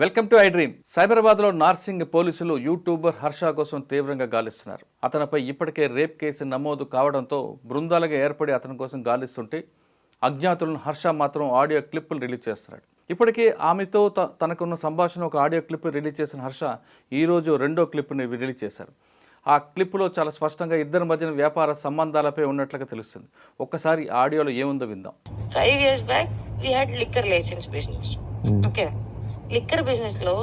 Welcome to I Dream. సైబరాబాద్లో నార్సింగ్ పోలీసులు YouTuber Harsha కోసం తీవ్రంగా గాలిస్తున్నారు. అతనిపై ఇప్పటికే రేప్ కేసు నమోదు కావడంతో బృందాలుగా ఏర్పడి అతని కోసం గాలిస్తుంటే అజ్ఞాతులను హర్ష మాత్రం ఆడియో క్లిప్పులు రిలీజ్ చేస్తున్నాడు. ఇప్పటికే ఆమెతో తనకున్న సంభాషణ ఒక ఆడియో క్లిప్ రిలీజ్ చేసిన హర్ష ఈరోజు రెండో క్లిప్ని రిలీజ్ చేశారు. ఆ క్లిప్లో చాలా స్పష్టంగా ఇద్దరి మధ్యన వ్యాపార సంబంధాలపై ఉన్నట్లుగా తెలుస్తుంది. ఒక్కసారి ఆడియోలో ఏముందో విందాం. 5 years back we had liquor license business. Okay. Liquor business లో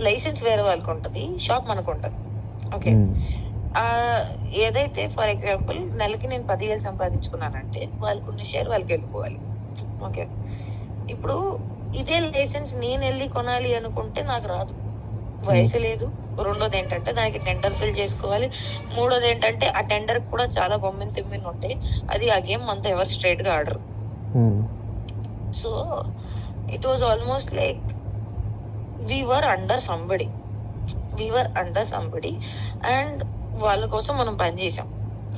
లైసెన్స్ వేరే వాళ్ళకి ఉంటుంది, షాప్ మనకు ఉంటుంది. ఓకే, ఏదైతే ఫర్ ఎగ్జాంపుల్ నెలకి నేను 10,000 సంపాదించుకున్నానంటే వాళ్ళకు ఉన్న షేర్ వాళ్ళకి వెళ్ళిపోవాలి. ఓకే, ఇప్పుడు ఇదే లైసెన్స్ నేను వెళ్ళి కొనాలి అనుకుంటే నాకు రాదు, వయసు లేదు. రెండోది ఏంటంటే దానికి టెండర్ ఫిల్ చేసుకోవాలి. మూడోది ఏంటంటే ఆ టెండర్ కూడా చాలా బొమ్మిన తిమ్మిన ఉంటాయి. అది ఆ గేమ్ అంతా ఎవరు స్ట్రైట్ గా ఆడరు. So it was almost like we were under somebody and వాళ్ళ కోసం మనం పని చేసాం.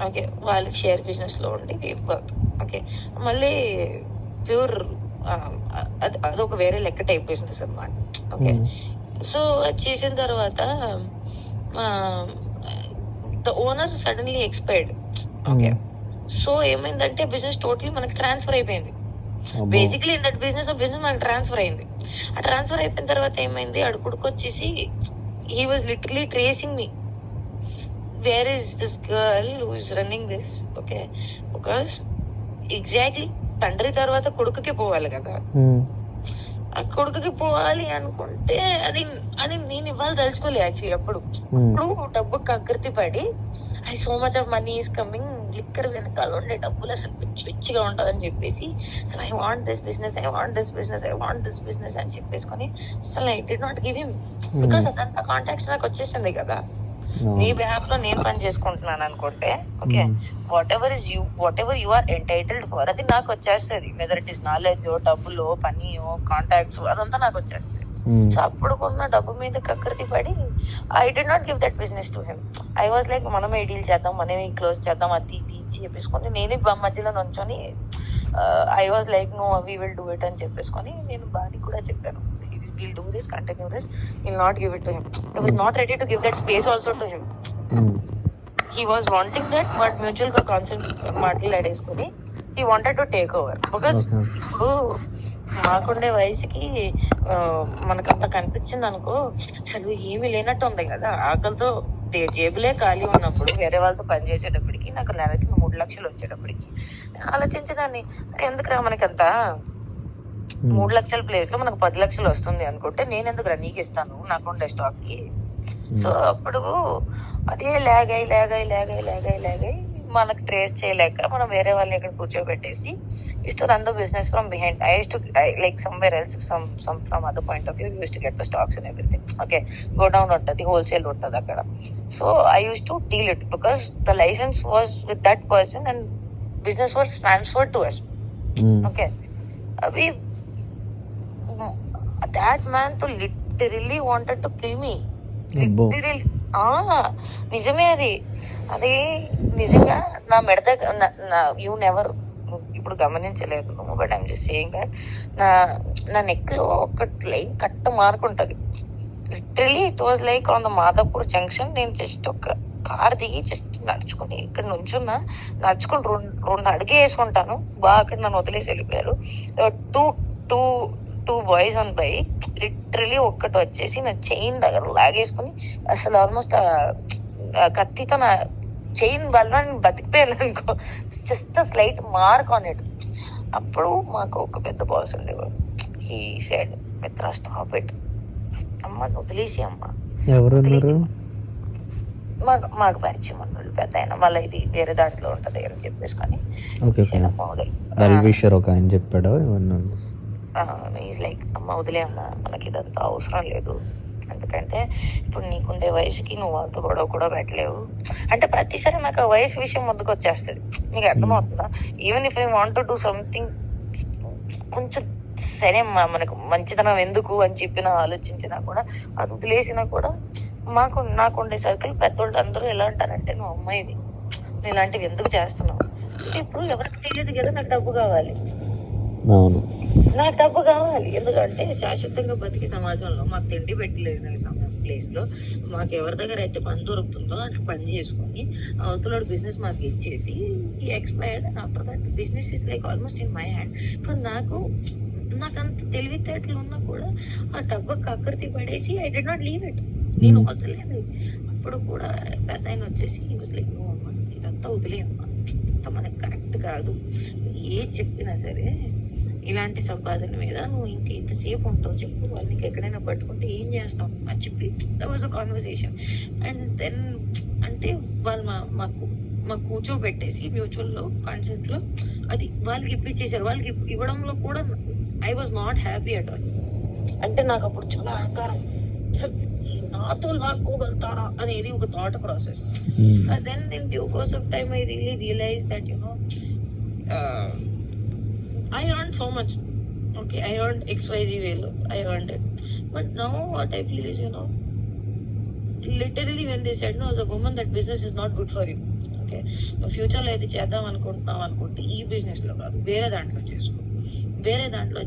ఓకే, వాళ్ళకి షేర్ బిజినెస్ లో ఉండి ఓకే, మళ్ళీ ప్యూర్ అదొక వేరే లెక్క టైప్ బిజినెస్ అన్నమాట. ఓకే, సో చేసిన తర్వాత the owner suddenly expired. Okay, so ఏమైందంటే బిజినెస్ టోటలీ మనకి ట్రాన్స్ఫర్ అయిపోయింది. బేసిక్లీ ఇన్ దట్ బిజినెస్ మనకి ట్రాన్స్ఫర్ అయింది. ఆ ట్రాన్స్ఫర్ అయిపోయిన తర్వాత ఏమైంది, అడుగుడుకు వచ్చేసి he was literally tracing me, where is this girl who is running this. Okay, because exactly తండ్రి తర్వాత కొడుకుకి పోవాలి కదా. ఆ కొడుకుకి పోవాలి అనుకుంటే అది నేను ఇవ్వాలి తలుచుకోలే యాక్చువల్లీ. అప్పుడు డబ్బు కకృతి పడి I so much of money is coming, liquor వెనకాల ఉండే డబ్బులు అసలు పిచ్చిగా ఉంటదని చెప్పేసి అసలు ఐ వాంట్ దిస్ బిజినెస్ అని చెప్పేసుకొని అసలు I D not give him, because అదంతా కాంటాక్ట్స్ నాకు వచ్చేసింది కదా. నీ బిహాఫ్ లో నేను పని చేసుకుంటున్నాను అనుకుంటే okay, whatever you are entitled for అది నాకు వచ్చేస్తుంది. వెదర్ ఇట్ ఇస్ నాలెడ్జ్, డబ్బులు, పని, కాంటాక్ట్స్, అదంతా నాకు వచ్చేస్తుంది. సో అప్పుడు కొన్న డబ్బు మీద కకృతి పడి I'd not give that business to him. I was like మనమే డీల్ చేద్దాం, మనమే క్లోజ్ చేద్దాం, అది చెప్పేసుకొని నేనే మధ్యలో నుంచొని I was like no we will do it అని చెప్పేసుకొని నేను బాగా కూడా చెప్పాను, we'll do this, continue this, we'll not give it to him. I was not ready to give that space also to him. He was wanting that, but mutual గా concept మాట్లాడేసుకొని he wanted to take over, because ఇప్పుడు మాకుండే వయసుకి మనకంత కనిపించింది అనుకో అసలు ఏమీ లేనట్టు ఉంది కదా. ఆకలితో జేబులే ఖాళీ ఉన్నప్పుడు వేరే వాళ్ళతో పని చేసేటప్పటికి నాకు నెలకి 3 లక్షలు వచ్చేటప్పటికి ఆలోచించేదాన్ని, ఎందుకురా మనకంతా 3 లక్షల ప్లేస్ లో మనకు 10 లక్షలు వస్తుంది అనుకుంటే నేను ఎందుకు నీకు ఇస్తాను నాకుండే స్టాక్ కి. సో అప్పుడు అదే లాగ్ అయి మనకు ట్రేస్ చేయలేక మనం వేరే వాళ్ళు ఇక్కడ కూర్చోబెట్టేసి to run the business from behind. I use to like somewhere else some from other point of view use to get the stocks and everything. Okay, godown ఉంటుంది, హోల్సేల్ ఉంటుంది అక్కడ. So I use to deal it because the licence was with that person and business was transferred to us. Okay, అవి that man to literally wanted to kill me. Literally. నిజమే అది నిజంగా నా మెడ you never ఇప్పుడు గమనించలేదు, but I'm just saying that నా neck లో ఒక లైన్ కట్ట మార్క్ ఉంటది. Literally it was like on the Madhapur junction. నేను జస్ట్ ఒక కార్ దిగి జస్ట్ నడుచుకుని ఇక్కడ నుంచున్నా, నడుచుకుని రెండు అడుగు వేసుకుంటాను, బాగా అక్కడ నన్ను వదిలేసి వెళ్ళిపోయారు. Two boys on bike. Literally ఒక్కటి వచ్చేసి నా చైన్ దగ్గర లాగేసుకుని అసలు ఆల్మోస్ట్ కత్తితో నా చైన్ వల్ల నేను బతికిపోయాను అనుకో, just slight mark on it. అప్పుడు మాకు ఒక పెద్ద బాస్ ఉండేవాడు. హీ సెడ్ మిత్ర స్టాప్ ఇట్, అమ్మ వదిలేసి అమ్మ. మాకు పరిచయం అన్నాడు పెద్ద ఆయన, మళ్ళీ ఇది వేరే దాంట్లో ఉంటది అని చెప్పేసుకొని చెప్పాడు. ఈజ్ లైక్ అమ్మ వదిలే అమ్మ, మనకి ఇదంతా అవసరం లేదు, ఎందుకంటే ఇప్పుడు నీకుండే వయసుకి నువ్వు అంత గొడవ కూడా పెట్టలేవు అంటే ప్రతిసారి నాకు ఆ వయసు విషయం ముందుకు వచ్చేస్తుంది. నీకు అర్థమవుతుందా? Even if I want to do something కొంచెం సరే మనకు మంచితనం ఎందుకు అని చెప్పిన ఆలోచించినా కూడా అది వదిలేసినా కూడా నాకుండే సర్కిల్ పెద్దోళ్ళు అందరూ ఎలా అంటారంటే నువ్వు అమ్మాయివి, నువ్వు ఇలాంటివి ఎందుకు చేస్తున్నావు. ఇప్పుడు ఎవరికి తెలియదు కదా నాకు డబ్బు కావాలి, అవును. నాకు డబ్బు కావాలి, ఎందుకంటే శాశ్వతంగా బతికే సమాజంలో మాకు తిండి పెట్టలేదు ప్లేస్ లో మాకు ఎవరి దగ్గర అయితే పని దొరుకుతుందో అట్లా పని చేసుకొని అవతల బిజినెస్ మాకు ఇచ్చేసి expired after that business is like almost in my hand. ఇప్పుడు నాకు అంత తెలివితేటలు ఉన్నా కూడా ఆ డబ్బు కక్కర్తి పడేసి I did not leave it, నేను వదలేదు. అప్పుడు కూడా పెద్ద ఆయన వచ్చేసి లైక్ నో అమ్మా, ఇదంతా వదిలేయమ్మా, ఇంత మనకి కరెక్ట్ కాదు, ఏ చెప్పినా సరే ఇలాంటి సంపాదన మీద నువ్వు ఇంక ఇంతసేపు ఉంటావు చెప్పు, వాళ్ళకి ఎక్కడైనా పట్టుకుంటే ఏం చేస్తావు అని చెప్పి that was a conversation. And then అంటే వాళ్ళు మాకు కూర్చోబెట్టేసి మ్యూచువల్ లో కాన్సెప్ట్ లో అది వాళ్ళకి ఇప్పించేసారు. వాళ్ళకి ఇవ్వడంలో కూడా I was not happy at all. అంటే నాకు అప్పుడు చాలా అహంకారం, అసలు నాతో లాక్కోగలుగుతారా అనేది ఒక thought process. Then in due course of time I really realize that I earned so much. Okay, I earned XYZ value. I earned it. But now what I feel is, literally when they said, no, as a woman, that business is not good for you. Okay, future లో అయితే చేద్దాం అనుకుంటే ఈ business లో కాదు, వేరే దాంట్లో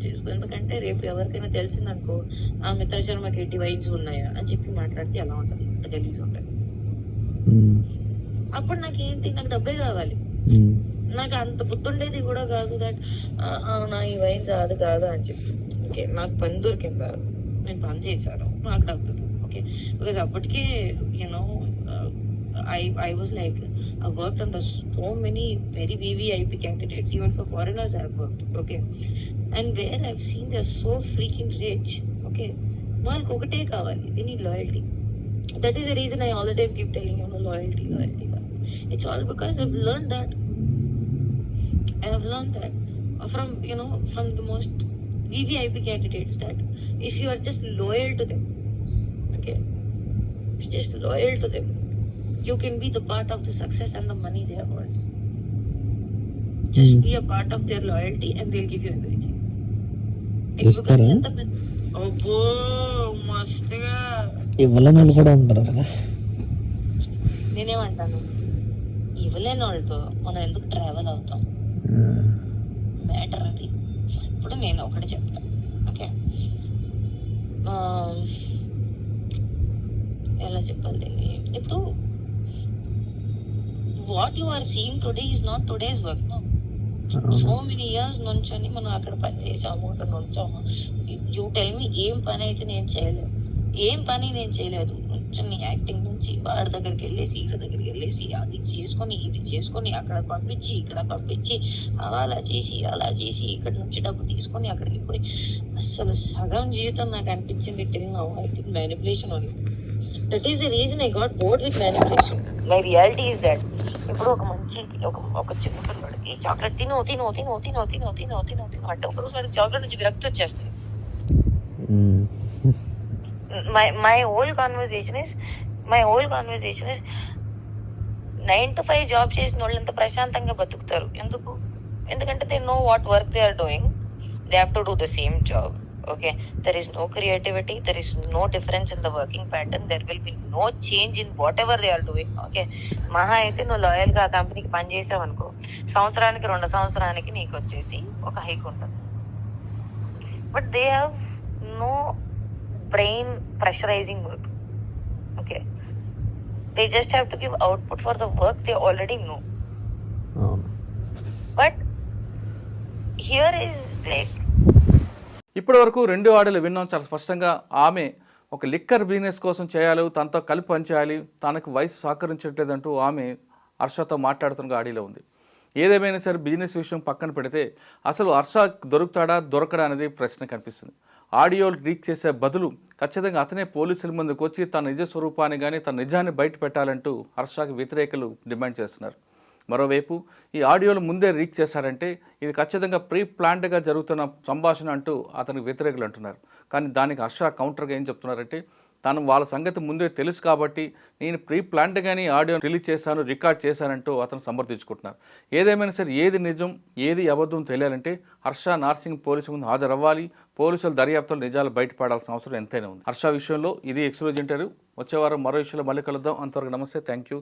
చేసుకో. ఎందుకంటే రేపు ఎవరికైనా తెలిసిందనుకో, ఆ మిత్ర శర్మకి ఎట్టి వైన్స్ ఉన్నాయా అని చెప్పి మాట్లాడితే ఎలా ఉంటుంది, అంత గలీజ్ ఉంటాయి. అప్పుడు నాకు డబ్బే కావాలి. నాకు అంత బుద్ధుండేది కూడా కాదు దట్ అవునా ఈ వైన్ కాదు అని చెప్పి. ఓకే, నాకు పని దొరికిందా, నేను పని చేశాను, నాకు డబ్బులు. ఓకే, బికాజ్ అప్పటికే I was like, I worked under so many very VVIP candidates, even for foreigners I have worked. Okay, and where I've seen they're so freaking rich. Okay, వాళ్ళకి ఒకటే కావాలి, they need loyalty. That is the reason I all the time keep telling loyalty. It's all because I've learned that from the most VVIP candidates, that if you are just loyal to them, okay, just loyal to them, you can be the part of the success and the money they have earned. Just be a part of their loyalty and they'll give you everything. అబ్బో మస్తుగా ఇవ్వలేని వాళ్ళు కూడా ఉంటారు కదా. నేనేమంటాను, ఇవ్వలేని వాళ్ళతో మనం ఎందుకు ట్రావెల్ అవుతాం, మ్యాటర్ అది. ఇప్పుడు నేను ఒకటి చెప్తా, ఓకే, ఎలా చెప్పాలి దీన్ని, ఇప్పుడు what you are seeing today is not today's work. So many years నుంచొని మనం అక్కడ పని చేసాము, అక్కడ నుంచాము. యూ టెల్ మీ, ఏం పని అయితే నేను చేయలేదు. నుంచొని యాక్టింగ్ నుంచి వాడి దగ్గరికి వెళ్ళేసి వీళ్ళ దగ్గరికి వెళ్ళేసి అది చేసుకొని ఇది చేసుకొని అక్కడ పంపించి ఇక్కడ పంపించి అలా చేసి ఇక్కడ నుంచి డబ్బు తీసుకొని అక్కడికి పోయి అసలు సగం జీవితం నాకు అనిపించింది till now I think manipulation only. That is the reason I got bored with manipulation. My reality is that ఇప్పుడు ఒక చిన్న పిల్లడికి చాక్లెట్ తిను అంటే ఒకరోజు వాడికి చాక్లెట్ నుంచి విరక్తి వచ్చేస్తుంది. My whole conversation is 9 to 5 job చేసిన వాళ్ళు ఎంత ప్రశాంతంగా బతుకుతారు. ఎందుకంటే they know what work they are doing, they have to do the same job. Okay, there is no creativity, there is no difference in the working pattern, there will be no change in whatever they are doing. Okay, మహా అయితే నువ్వు loyal గా ఆ కంపెనీకి పని చేసావు అనుకో, సంవత్సరానికి 2 సంవత్సరానికి నీకు వచ్చేసి ఒక హైక్ ఉంటుంది. But they have no brain pressurizing work. Okay, they just have to give output for the work they already know. But here is like, ఇప్పటి వరకు 2 ఆడియోలు విన్నాం. చాలా స్పష్టంగా ఆమె ఒక లిక్కర్ బిజినెస్ కోసం చేయాలి, తనతో కలిపి పనిచేయాలి, తనకు వయసు సహకరించట్లేదంటూ ఆమె హర్షతో మాట్లాడుతున్న ఆడియోలో ఉంది. ఏదేమైనా సరే బిజినెస్ విషయం పక్కన పెడితే అసలు హర్ష దొరకడా అనేది ప్రశ్న కనిపిస్తుంది. ఆడియోలు లీక్ చేసే బదులు ఖచ్చితంగా అతనే పోలీసుల ముందుకు వచ్చి తన నిజ స్వరూపాన్ని కానీ తన నిజాన్ని బయట పెట్టాలంటూ హర్షకి వ్యతిరేకులు డిమాండ్ చేస్తున్నారు. మరోవైపు ఈ ఆడియోలు ముందే లీక్ చేశారంటే ఇది ఖచ్చితంగా ప్రీ ప్లాన్డ్గా జరుగుతున్న సంభాషణ అంటూ అతనికి వ్యతిరేకులు అంటున్నారు. కానీ దానికి హర్ష కౌంటర్గా ఏం చెప్తున్నారంటే, తను వాళ్ళ సంగతి ముందే తెలుసు కాబట్టి నేను ప్రీ ప్లాన్డ్గానే ఆడియో రిలీజ్ చేశాను, రికార్డ్ చేశానంటూ అతను సమర్థించుకుంటున్నారు. ఏదేమైనా సరే ఏది నిజం ఏది అబద్ధం తెలియాలంటే హర్ష నార్సింగ్ పోలీసు ముందు హాజరవ్వాలి. పోలీసుల దర్యాప్తులు నిజాలు బయటపడాల్సిన అవసరం ఎంతైనా ఉంది. హర్ష విషయంలో ఇది ఎక్స్క్లూజివ్ ఇంటర్వ్యూ. వచ్చే వారం మరో విషయంలో మళ్ళీ కలుద్దాం. అంతవరకు నమస్తే, థ్యాంక్ యూ.